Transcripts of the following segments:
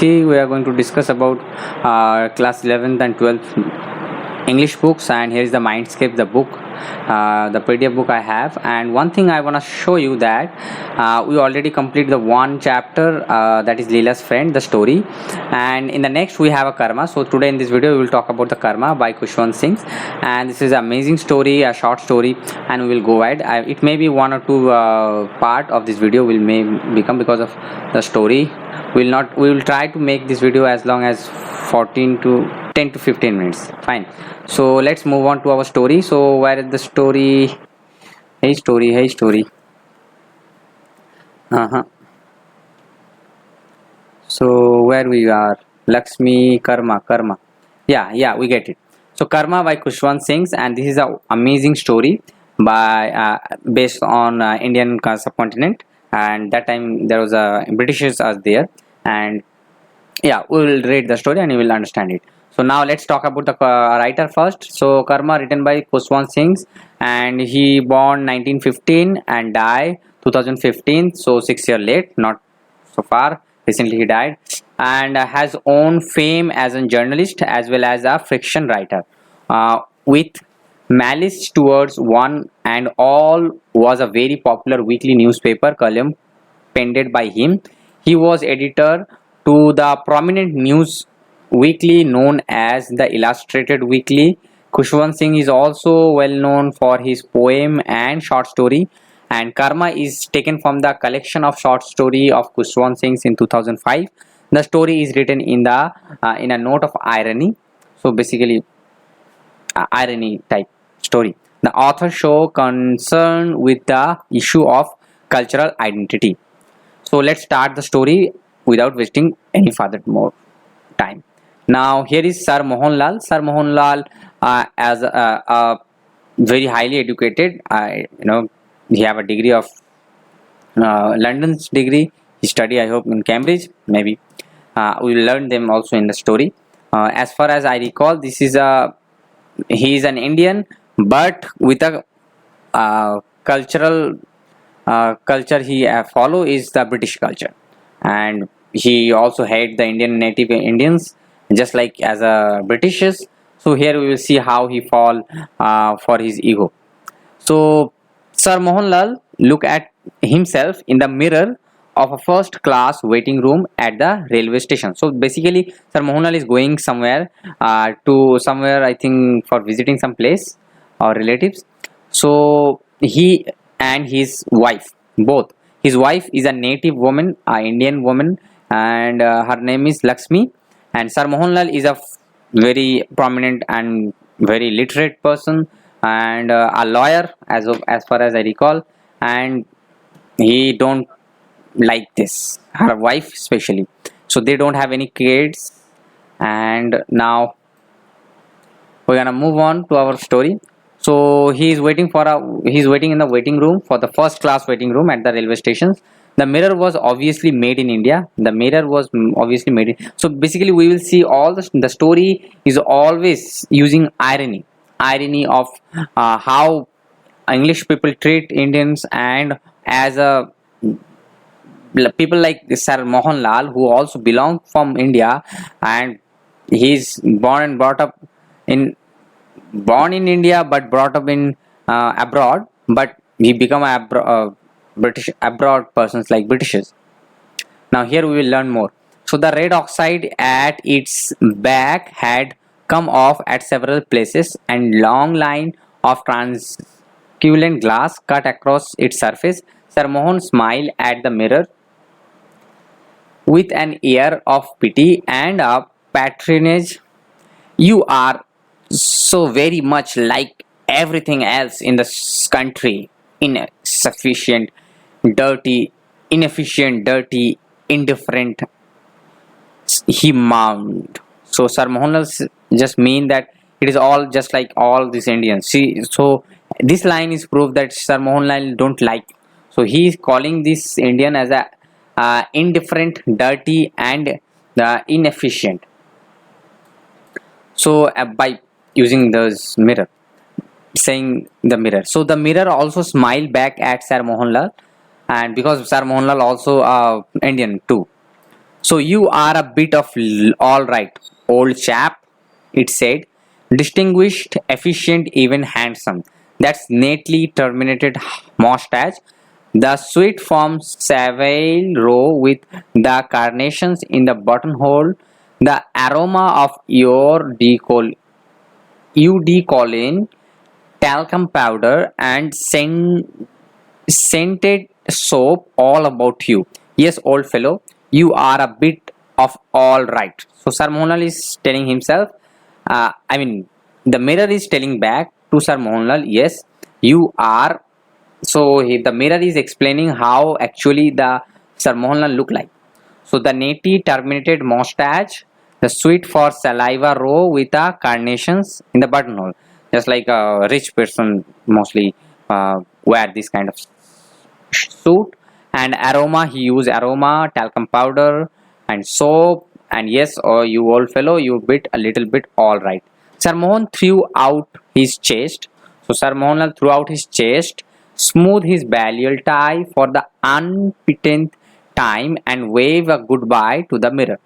We are going to discuss about class 11th and 12th English books, and here is the Mindscape, the book, the PDF book I have. And one thing I want to show you that we already complete the one chapter, that is Leela's friend, the story, and in the next we have a karma. So today in this video we will talk about the karma by Khushwant Singh, and this is an amazing story, a short story, and we will go ahead. It may be one or two part of this video will may become because of the story. We will try to make this video as long as 14 to 10 to 15 minutes. Fine. So let's move on to our story. So where is the story? Hey story. So where we are? Lakshmi, karma. Yeah, we get it. So karma by Khushwant Singh, and this is an amazing story by based on Indian subcontinent, and that time there was a Britishers are there, and yeah, we will read the story and you will understand it. So now let's talk about the writer first. So karma written by Khushwant Singh, and he born 1915 and died 2015, so 6 years late, not so far recently he died, and has own fame as a journalist as well as a fiction writer, with Malice Towards One and All was a very popular weekly newspaper column penned by him. He was editor to the prominent news weekly known as the Illustrated Weekly. Khushwant Singh is also well known for his poem and short story, and Karma is taken from the collection of short story of Khushwant Singh in 2005. The story is written in a note of irony, so basically irony type story. The author show concern with the issue of cultural identity. So let's start the story without wasting any further more time. Now here is Sir Mohanlal. Sir Mohanlal, as a very highly educated, he have a degree of London's degree. He study, I hope, in Cambridge. Maybe we will learn them also in the story. As far as I recall, he is an Indian, but with a culture he follow is the British culture, and he also hate the Indian native Indians just like as a Britishers. So here we will see how he fall for his ego. So Sir Mohanlal look at himself in the mirror of a first class waiting room at the railway station. So basically Sir Mohanlal is going somewhere, to somewhere, I think, for visiting some place or relatives. So he and his wife, both, his wife is a native woman, a Indian woman, and her name is Lakshmi, and Sir Mohanlal is a very prominent and very literate person, and a lawyer as far as I recall, and he don't like this, her wife especially. So they don't have any kids, and now we're gonna move on to our story. So he's waiting in the waiting room for the first class waiting room at the railway stations. The mirror was obviously made in India. So basically we will see all the story is always using irony of how English people treat Indians, and as a people like Sir Mohanlal, who also belong from India, and he's born in India but brought up in abroad, but he become British abroad persons like Britishers. Now here we will learn more. So the red oxide at its back had come off at several places, and long line of translucent glass cut across its surface. Sir Mohan smiled at the mirror with an air of pity and a patronage. You are so very much like everything else in this country, insufficient, dirty, inefficient, dirty, indifferent, he moaned. So Sir Mohanlal just mean that it is all just like all these Indians. See, so this line is proof that Sir Mohanlal don't like. So he is calling this Indian as a indifferent, dirty, and inefficient. So by using this mirror, saying the mirror. So the mirror also smiled back at Sir Mohanlal, and because Sir Mohanlal also Indian too. So you are a bit of all right, old chap, it said. Distinguished, efficient, even handsome. That's neatly terminated mustache. The sweet form Savile Row with the carnations in the buttonhole. The aroma of your eudecolin, talcum powder, and scented soap all about you. Yes, old fellow, you are a bit of all right. So Sir Mohanlal is telling himself, I mean, the mirror is telling back to Sir Mohanlal, yes, you are. So the mirror is explaining how actually the Sir Mohanlal look like. So the natty terminated mustache, the sweet for saliva row with the carnations in the buttonhole, just like a rich person mostly wear this kind of suit. And aroma, he used aroma, talcum powder, and soap. And yes, or you old fellow, you bit a little bit all right. Sir Mohan threw out his chest. So Sir Mohanlal threw out his chest, smoothed his balliol tie for the unpittent time, and waved a goodbye to the mirror.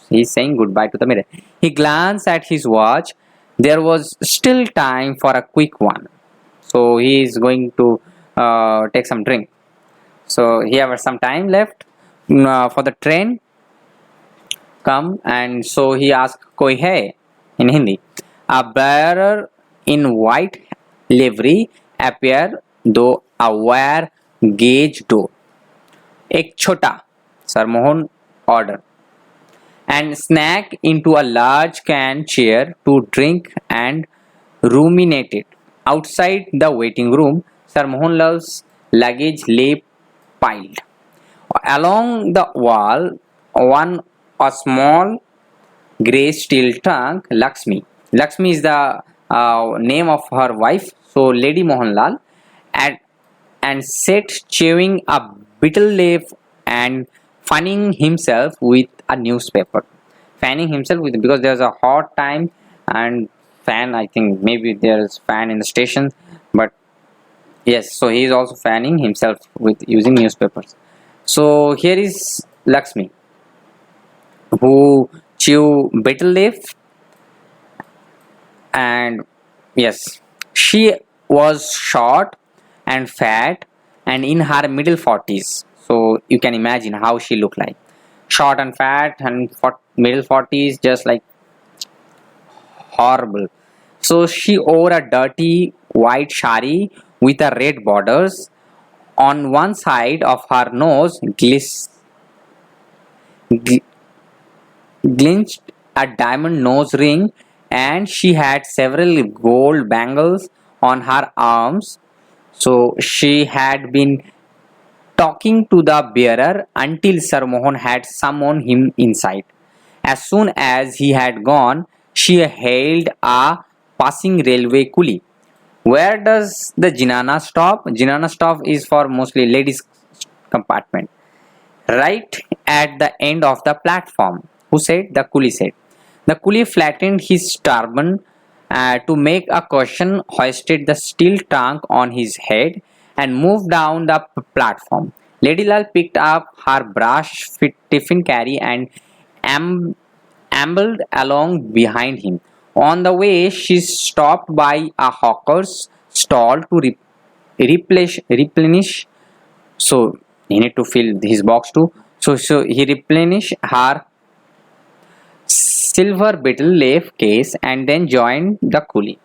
He's saying goodbye to the mirror. He glanced at his watch. There was still time for a quick one. So he is going to take some drink. So he has some time left for the train come, and so he asked, "Koi hai?" in Hindi. A bearer in white livery appeared though a wire gauge door. एक छोटा, Sir Mohan ordered, and snack into a large can chair to drink and ruminated. Outside the waiting room, Sir Mohanlal's luggage lay piled. Along the wall, a small grey steel trunk, Lakshmi. Lakshmi is the name of her wife, so Lady Mohanlal, and sat chewing a betel leaf and fanning himself with a newspaper. Fanning himself with, because there's a hot time, and fan, I think maybe there's fan in the station, but yes, so he is also fanning himself with using newspapers. So here is Lakshmi, who chew betel leaf, and yes, she was short and fat and in her middle 40s. So you can imagine how she looked like. Short and fat and middle 40s, just like horrible. So she wore a dirty white sari with a red borders. On one side of her nose glinched a diamond nose ring, and she had several gold bangles on her arms. So she had been talking to the bearer until Sir Mohan had summoned him inside. As soon as he had gone, she hailed a passing railway coolie. Where does the Jinana stop? Jinana stop is for mostly ladies compartment. Right at the end of the platform. Who said? The coolie said. The coolie flattened his turban to make a cushion, hoisted the steel trunk on his head, and moved down the platform. Lady Lal picked up her brass tiffin carry and ambled along behind him. On the way, she stopped by a hawker's stall to replenish. So he need to fill his box too. So he replenished her silver betel leaf case and then joined the coolie.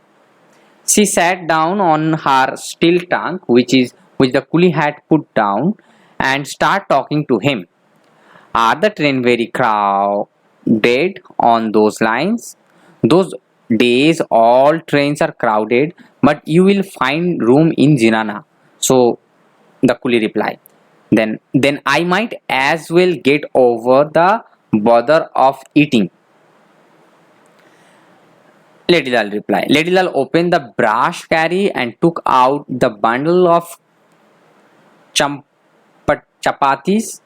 She sat down on her steel trunk, which the coolie had put down, and started talking to him. Are the train very crowded on those lines? Those days all trains are crowded, but you will find room in Jinana. So the coolie replied. Then I might as well get over the bother of eating. Lady Lal replied. Lady Lal opened the brass carry and took out the bundle of chapatis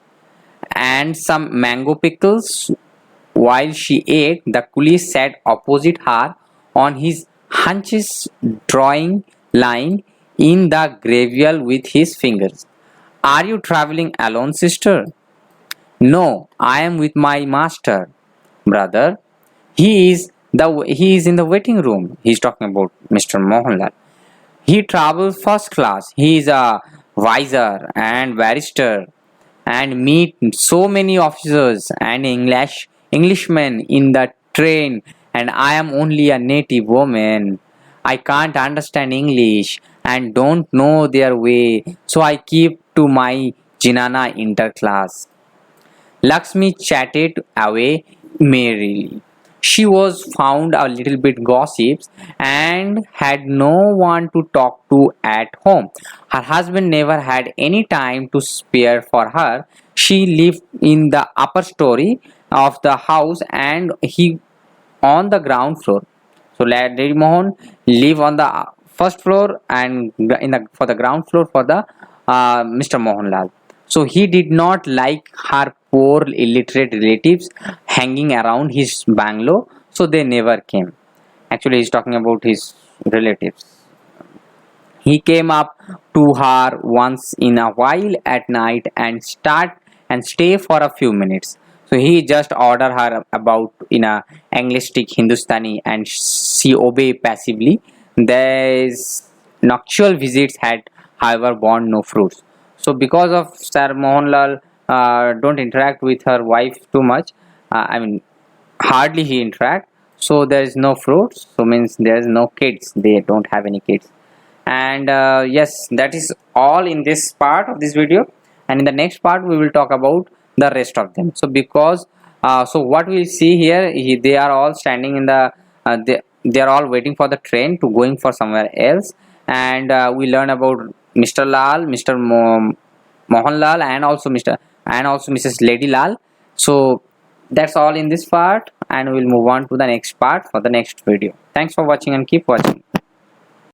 and some mango pickles. While she ate, the coolie sat opposite her on his hunches, drawing line in the gravel with his fingers. Are you traveling alone, sister? No, I am with my master. Brother, he is in the waiting room. He's talking about Mr. Mohanlal. He travels first class. He is a vizier and barrister and meet so many officers and Englishmen in the train, and I am only a native woman. I can't understand English and don't know their way, so I keep to my Jinana interclass. Lakshmi chatted away merrily. She was found a little bit gossips and had no one to talk to at home. Her husband never had any time to spare for her. She lived in the upper story of the house and he on the ground floor. So Lady Mohan live on the first floor and in the for the ground floor for the Mr. Mohanlal. So he did not like her poor illiterate relatives hanging around his bungalow, so they never came. Actually, he's talking about his relatives. He came up to her once in a while at night and stay for a few minutes. So he just order her about in a Anglistic Hindustani and she obey passively. These nocturnal visits had, however, borne no fruits. So because of Sir Mohanlal don't interact with her wife too much, I mean hardly he interact. So there is no fruits. So means there is no kids. They don't have any kids. And yes, that is all in this part of this video, and in the next part we will talk about the rest of them. So because so what we'll see here, they are all standing in the they are all waiting for the train to going for somewhere else, and we learn about Mr. Lal, Mr. Mohanlal, and also Mrs. Lady Lal. So that's all in this part, and we'll move on to the next part for the next video. Thanks for watching and keep watching.